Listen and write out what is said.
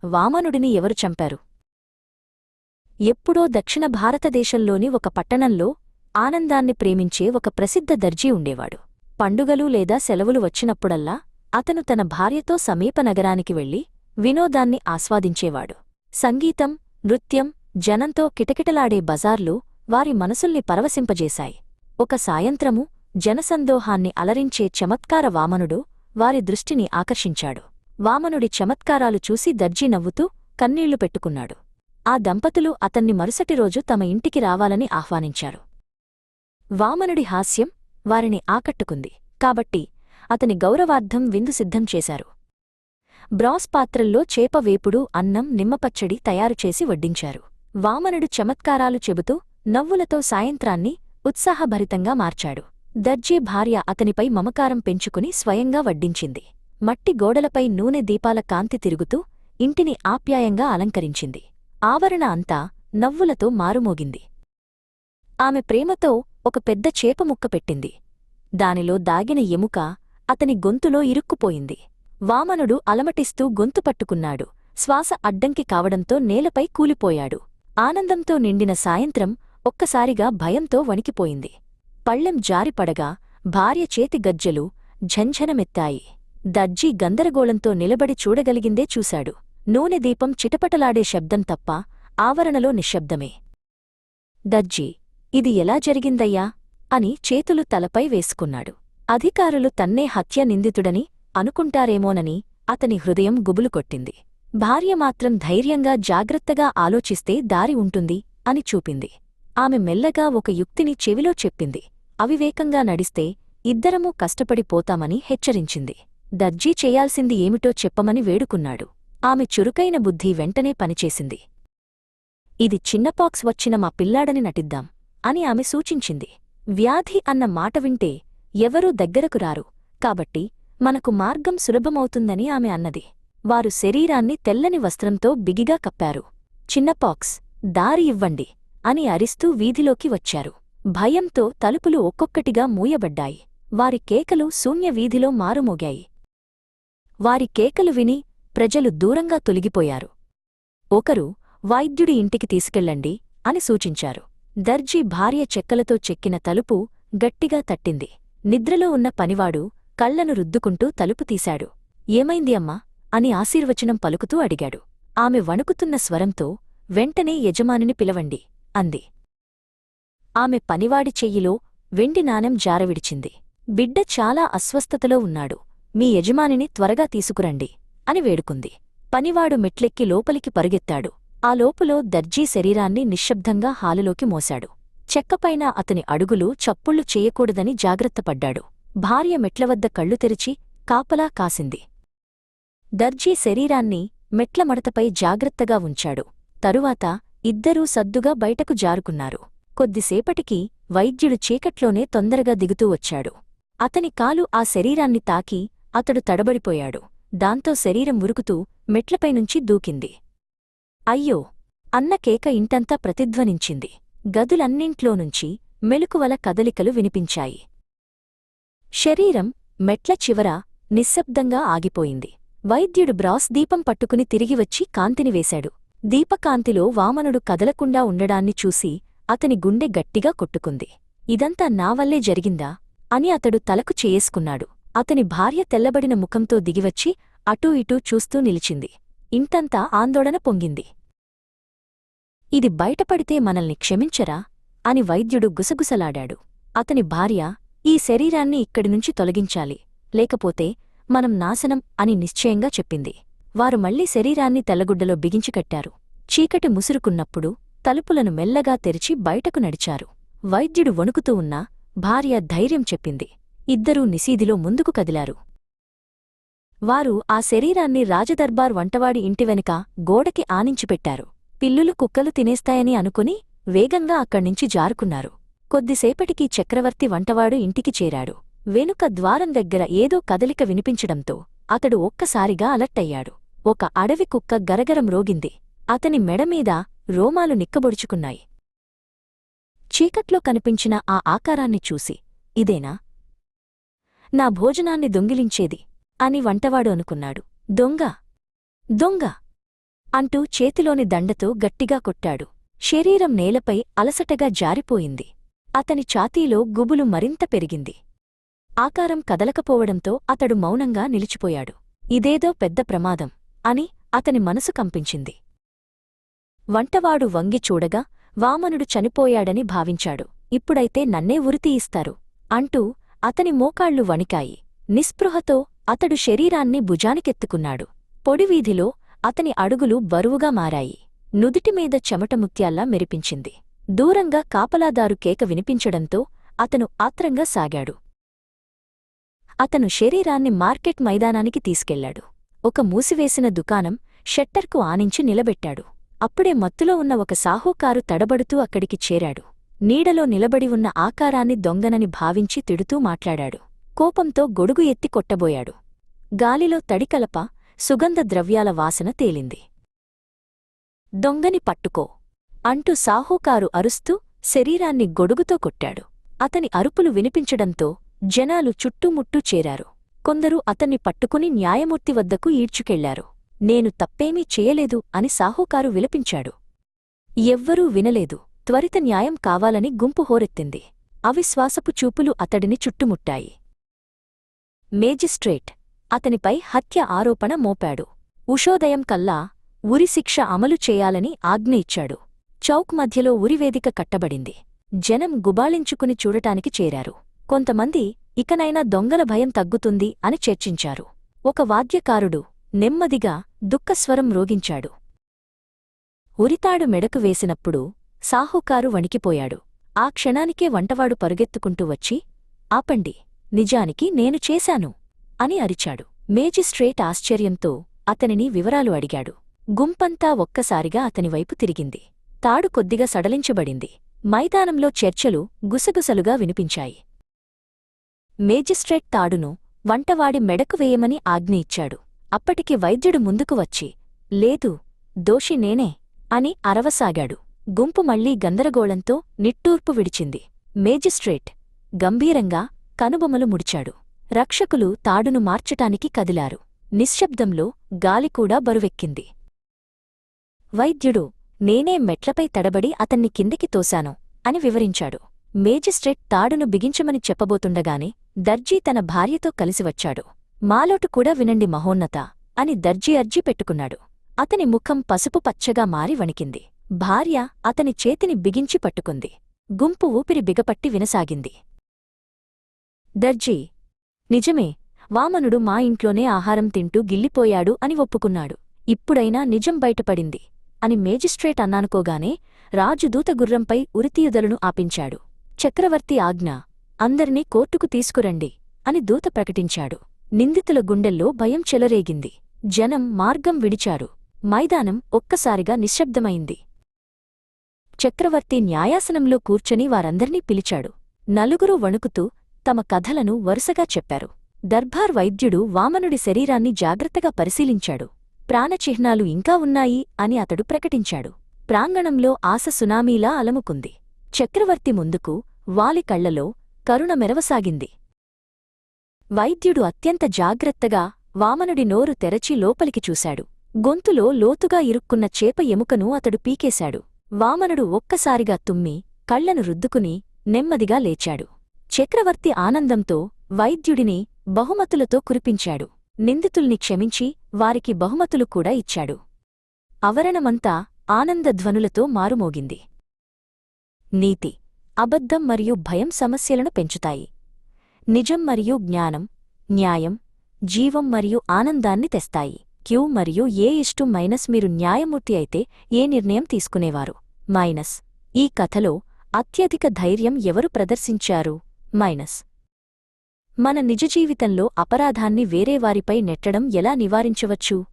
వామనుడిని ఎవరు చంపారు? ఎప్పుడో దక్షిణ భారతదేశంలోని ఒక పట్టణంలో ఆనందాన్ని ప్రేమించే ఒక ప్రసిద్ధ దర్జీ ఉండేవాడు. పండుగలు లేదా సెలవులు వచ్చినప్పుడల్లా అతను తన భార్యతో సమీప నగరానికి వెళ్లి వినోదాన్ని ఆస్వాదించేవాడు. సంగీతం, నృత్యం, జనంతో కిటకిటలాడే బజార్లు వారి మనసుల్ని పరవశింపజేశాయి. ఒక సాయంత్రము జనసందోహాన్ని అలరించే చమత్కార వామనుడు వారి దృష్టిని ఆకర్షించాడు. వామనుడి చమత్కారాలు చూసి దర్జీ నవ్వుతూ కన్నీళ్లు పెట్టుకున్నాడు. ఆ దంపతులు అతన్ని మరుసటి రోజు తమ ఇంటికి రావాలని ఆహ్వానించారు. వామనుడి హాస్యం వారిని ఆకట్టుకుంది కాబట్టి అతని గౌరవార్థం విందు సిద్ధం చేశారు. బ్రాస్ పాత్రల్లో చేప వేపుడు, అన్నం, నిమ్మపచ్చడి తయారుచేసి వడ్డించారు. వామనుడు చమత్కారాలు చెబుతూ నవ్వులతో సాయంత్రాన్ని ఉత్సాహభరితంగా మార్చాడు. దర్జీ భార్య అతనిపై మమకారం పెంచుకుని స్వయంగా వడ్డించింది. మట్టి గోడలపై నూనె దీపాల కాంతి తిరుగుతూ ఇంటిని ఆప్యాయంగా అలంకరించింది. ఆవరణ అంతా నవ్వులతో మారుమోగింది. ఆమె ప్రేమతో ఒక పెద్ద చేపముక్క పెట్టింది. దానిలో దాగిన ఎముక అతని గొంతులో ఇరుక్కుపోయింది. వామనుడు అలమటిస్తూ గొంతు పట్టుకున్నాడు. శ్వాస అడ్డంకి కావడంతో నేలపై కూలిపోయాడు. ఆనందంతో నిండిన సాయంత్రం ఒక్కసారిగా భయంతో వణికిపోయింది. పళ్ళెం జారిపడగా భార్య చేతి గజ్జెలు ఝంఝనమెత్తాయి. దర్జీ గందరగోళంతో నిలబడి చూడగలిగిందే చూశాడు. నూనె దీపం చిటపటలాడే శబ్దం తప్ప ఆవరణలో నిశ్శబ్దమే. దర్జీ, ఇది ఎలా జరిగిందయ్యా అని చేతులు తలపై వేసుకున్నాడు. అధికారులు తన్నే హత్య నిందితుడని అనుకుంటారేమోనని అతని హృదయం గుబులు కొట్టింది. భార్య మాత్రం ధైర్యంగా జాగ్రత్తగా ఆలోచిస్తే దారి ఉంటుంది అని చూపింది. ఆమె మెల్లగా ఒక యుక్తిని చెవిలో చెప్పింది. అవివేకంగా నడిస్తే ఇద్దరమూ కష్టపడిపోతామని హెచ్చరించింది. దర్జీ చెయ్యాల్సింది ఏమిటో చెప్పమని వేడుకున్నాడు. ఆమె చురుకైన బుద్ధి వెంటనే పనిచేసింది. ఇది చిన్నపాక్స్ వచ్చిన మా పిల్లాడని నటిద్దాం అని ఆమె సూచించింది. వ్యాధి అన్న మాట వింటే ఎవరూ దగ్గరకు రారు కాబట్టి మనకు మార్గం సులభమవుతుందని ఆమె అన్నది. వారు శరీరాన్ని తెల్లని వస్త్రంతో బిగిగా కప్పారు. చిన్నపాక్స్, దారి ఇవ్వండి అని అరిస్తూ వీధిలోకి వచ్చారు. భయంతో తలుపులు ఒక్కొక్కటిగా మూయబడ్డాయి. వారి కేకలు శూన్య వీధిలో మారుమోగాయి. వారి కేకలు విని ప్రజలు దూరంగా తొలగిపోయారు. ఒకరు వైద్యుడి ఇంటికి తీసుకెళ్ళండి అని సూచించారు. దర్జీ భార్య చెక్కలతో చెక్కిన తలుపు గట్టిగా తట్టింది. నిద్రలో ఉన్న పనివాడు కళ్లను రుద్దుకుంటూ తలుపు తీశాడు. ఏమైంది అమ్మా అని ఆశీర్వచనం పలుకుతూ అడిగాడు. ఆమె వణుకుతున్న స్వరంతో వెంటనే యజమానిని పిలవండి అంది. ఆమె పనివాడి చెయ్యిలో వెండి నాణెం జారవిడిచింది. బిడ్డ చాలా అస్వస్థతలో ఉన్నాడు, మీ యజమానిని త్వరగా తీసుకురండి అని వేడుకుంది. పనివాడు మెట్లెక్కి లోపలికి పరుగెత్తాడు. ఆ లోపులో దర్జీ శరీరాన్ని నిశ్శబ్దంగా హాలులోకి మోశాడు. చెక్కపైన అతని అడుగులు చప్పుళ్లు చెయ్యకూడదని జాగ్రత్తపడ్డాడు. భార్య మెట్లవద్ద కళ్ళు తెరిచి కాపలా కాసింది. దర్జీ శరీరాన్ని మెట్ల మడతపై జాగ్రత్తగా ఉంచాడు. తరువాత ఇద్దరూ సద్దుగా బయటకు జారుకున్నారు. కొద్దిసేపటికి వైద్యుడు చీకట్లోనే తొందరగా దిగుతూ వచ్చాడు. అతని కాలు ఆ శరీరాన్ని తాకి అతడు తడబడిపోయాడు. దాంతో శరీరం ఉరుకుతూ మెట్లపైనుంచి దూకింది. అయ్యో అన్న కేక ఇంటంతా ప్రతిధ్వనించింది. గదులన్నింట్లోనుంచి మెలకువల కదలికలు వినిపించాయి. శరీరం మెట్ల చివర నిశ్శబ్దంగా ఆగిపోయింది. వైద్యుడు బ్రాస్ దీపం పట్టుకుని తిరిగివచ్చి కాంతిని వేశాడు. దీపకాంతిలో వామనుడు కదలకుండా ఉండడాన్ని చూసి అతని గుండె గట్టిగా కొట్టుకుంది. ఇదంతా నావల్లే జరిగిందా అని అతడు తలకు చేసుకున్నాడు. అతని భార్య తెల్లబడిన ముఖంతో దిగివచ్చి అటూ ఇటూ చూస్తూ నిలిచింది. ఇంటంతా ఆందోళన పొంగింది. ఇది బయటపడితే మనల్ని క్షమించరా అని వైద్యుడు గుసగుసలాడాడు. అతని భార్య ఈ శరీరాన్ని ఇక్కడినుంచి తొలగించాలి, లేకపోతే మనం నాశనం అని నిశ్చయంగా చెప్పింది. వారు మళ్లీ శరీరాన్ని తెల్లగుడ్డలో బిగించికట్టారు. చీకటి ముసురుకున్నప్పుడు తలుపులను మెల్లగా తెరిచి బయటకు నడిచారు. వైద్యుడు వణుకుతూ ఉన్నా భార్య ధైర్యం చెప్పింది. ఇద్దరూ నిశీదిలో ముందుకు కదిలారు. వారు ఆ శరీరాన్ని రాజదర్బార్ వంటవాడి ఇంటి వెనుక గోడకి ఆనించిపెట్టారు. పిల్లులు కుక్కలు తినేస్తాయని అనుకుని వేగంగా అక్కడ్నించి జారుకున్నారు. కొద్దిసేపటికి చక్రవర్తి వంటవాడు ఇంటికి చేరాడు. వెనుక ద్వారం దగ్గర ఏదో కదలిక వినిపించడంతో అతడు ఒక్కసారిగా అలర్టయ్యాడు. ఒక అడవి కుక్క గరగరం రోగింది. అతని మెడమీద రోమాలు నిక్కబొడుచుకున్నాయి. చీకట్లో కనిపించిన ఆ ఆకారాన్ని చూసి ఇదేనా నా భోజనాన్ని దొంగిలించేది అని వంటవాడు అనుకున్నాడు. దొంగ దొంగ అంటూ చేతిలోని దండతో గట్టిగా కొట్టాడు. శరీరం నేలపై అలసటగా జారిపోయింది. అతని ఛాతీలో గుబులు మరింత పెరిగింది. ఆకారం కదలకపోవడంతో అతడు మౌనంగా నిలిచిపోయాడు. ఇదేదో పెద్ద ప్రమాదం అని అతని మనసు కంపించింది. వంటవాడు వంగి చూడగా వామనుడు చనిపోయాడని భావించాడు. ఇప్పుడైతే నన్నే ఉరితీయిస్తారు అంటూ అతని మోకాళ్లు వణికాయి. నిస్పృహతో అతడు శరీరాన్ని భుజానికెత్తుకున్నాడు. పొడివీధిలో అతని అడుగులు బరువుగా మారాయి. నుదిటిమీద చెమట ముత్యాల్లా మెరిపించింది. దూరంగా కాపలాదారు కేక వినిపించడంతో అతను ఆత్రంగా సాగాడు. అతను శరీరాన్ని మార్కెట్ మైదానానికి తీసుకెళ్లాడు. ఒక మూసివేసిన దుకాణం షట్టర్కు ఆనించి నిలబెట్టాడు. అప్పుడే మత్తులో ఉన్న ఒక సాహూకారు తడబడుతూ అక్కడికి చేరాడు. నీడలో నిలబడి ఉన్న ఆకారాన్ని దొంగనని భావించి తిడుతూ మాట్లాడాడు. కోపంతో గొడుగు ఎత్తి కొట్టబోయాడు. గాలిలో తడికలప సుగంధ ద్రవ్యాల వాసన తేలింది. దొంగని పట్టుకో అంటూ సాహూకారు అరుస్తూ శరీరాన్ని గొడుగుతో కొట్టాడు. అతని అరుపులు వినిపించడంతో జనాలు చుట్టుముట్టూ చేరారు. కొందరు అతన్ని పట్టుకుని న్యాయమూర్తి వద్దకు ఈడ్చుకెళ్లారు. నేను తప్పేమీ చేయలేదు అని సాహూకారు విలపించాడు. ఎవ్వరూ వినలేదు. త్వరిత న్యాయం కావాలని గుంపు హోరెత్తింది. అవిశ్వాసపు చూపులు అతడిని చుట్టుముట్టాయి. మేజిస్ట్రేట్ అతనిపై హత్య ఆరోపణ మోపాడు. ఉషోదయం కల్లా ఉరిశిక్ష అమలు చేయాలని ఆజ్ఞ ఇచ్చాడు. చౌక్ మధ్యలో ఉరివేదిక కట్టబడింది. జనం గుబాళించుకుని చూడటానికి చేరారు. కొంతమంది ఇకనైనా దొంగల భయం తగ్గుతుంది అని చర్చించారు. ఒక వాద్యకారుడు నెమ్మదిగా దుఃఖస్వరం మ్రోగించాడు. ఉరితాడు మెడకు వేసినప్పుడు సాహూకారు వణికిపోయాడు. ఆ క్షణానికే వంటవాడు పరుగెత్తుకుంటూ వచ్చి, ఆపండి, నిజానికి నేను చేశాను అని అరిచాడు. మేజిస్ట్రేట్ ఆశ్చర్యంతో అతనిని వివరాలు అడిగాడు. గుంపంతా ఒక్కసారిగా అతనివైపు తిరిగింది. తాడు కొద్దిగా సడలించబడింది. మైదానంలో చర్చలు గుసగుసలుగా వినిపించాయి. మేజిస్ట్రేట్ తాడును వంటవాడి మెడకు వేయమని ఆజ్ఞ ఇచ్చాడు. అప్పటికి వైద్యుడు ముందుకు వచ్చి, లేదు, దోషి నేనే అని అరవసాగాడు. గుంపు మళ్లీ గందరగోళంతో నిట్టూర్పు విడిచింది. మేజిస్ట్రేట్ గంభీరంగా కనుబొమలు ముడిచాడు. రక్షకులు తాడును మార్చటానికి కదిలారు. నిశ్శబ్దంలో గాలికూడా బరువెక్కింది. వైద్యుడు, నేనే మెట్లపై తడబడి అతన్ని కిందికి తోశాను అని వివరించాడు. మేజిస్ట్రేట్ తాడును బిగించమని చెప్పబోతుండగానే దర్జీ తన భార్యతో కలిసి వచ్చాడు. మాలోటు కూడా వినండి మహోన్నత అని దర్జీ అర్జీ పెట్టుకున్నాడు. అతని ముఖం పసుపు పచ్చగా మారి వణికింది. భార్య అతని చేతిని బిగించి పట్టుకుంది. గుంపు ఊపిరి బిగపట్టి వినసాగింది. దర్జీ, నిజమే, వామనుడు మా ఇంట్లోనే ఆహారం తింటూ గిల్లిపోయాడు అని ఒప్పుకున్నాడు. ఇప్పుడైనా నిజం బయటపడింది అని మేజిస్ట్రేట్ అన్నానుకోగానే రాజు దూతగుర్రంపై ఉరితీయుదలను ఆపించాడు. చక్రవర్తి ఆజ్ఞ, అందర్నీ కోర్టుకు తీసుకురండి అని దూత ప్రకటించాడు. నిందితుల గుండెల్లో భయం చెలరేగింది. జనం మార్గం విడిచారు. మైదానం ఒక్కసారిగా నిశ్శబ్దమైంది. చక్రవర్తి న్యాయాసనంలో కూర్చొని వారందర్నీ పిలిచాడు. నలుగురూ వణుకుతూ తమ కథలను వరుసగా చెప్పారు. దర్బార్ వైద్యుడు వామనుడి శరీరాన్ని జాగ్రత్తగా పరిశీలించాడు. ప్రాణచిహ్నాలు ఇంకా ఉన్నాయి అని అతడు ప్రకటించాడు. ప్రాంగణంలో ఆశ సునామీలా అలముకుంది. చక్రవర్తి ముందుకు వాలి కళ్లలో కరుణ మెరవసాగింది. వైద్యుడు అత్యంత జాగ్రత్తగా వామనుడి నోరు తెరచి లోపలికి చూశాడు. గొంతులో లోతుగా ఇరుక్కున్న చేప ఎముకను అతడు పీకేశాడు. వామనుడు ఒక్కసారిగా తుమ్మి కళ్లను రుద్దుకుని నెమ్మదిగా లేచాడు. చక్రవర్తి ఆనందంతో వైద్యుడిని బహుమతులతో కురిపించాడు. నిందితుల్ని క్షమించి వారికి బహుమతులు కూడా ఇచ్చాడు. అవరణమంతా ఆనందధ్వనులతో మారుమోగింది. నీతి, అబద్ధం మరియు భయం సమస్యలను పెంచుతాయి. నిజం మరియు జ్ఞానం, న్యాయం, జీవం మరియు ఆనందాన్ని తెస్తాయి. క్యూ మరియు మైనస్ మీరు న్యాయమూర్తి అయితే ఏ నిర్ణయం తీసుకునేవారు? మైనస్ ఈ కథలో అత్యధిక ధైర్యం ఎవరు ప్రదర్శించారు? మైనస్ మన నిజ జీవితంలో అపరాధాన్ని వేరేవారిపై నెట్టడం ఎలా నివారించవచ్చు?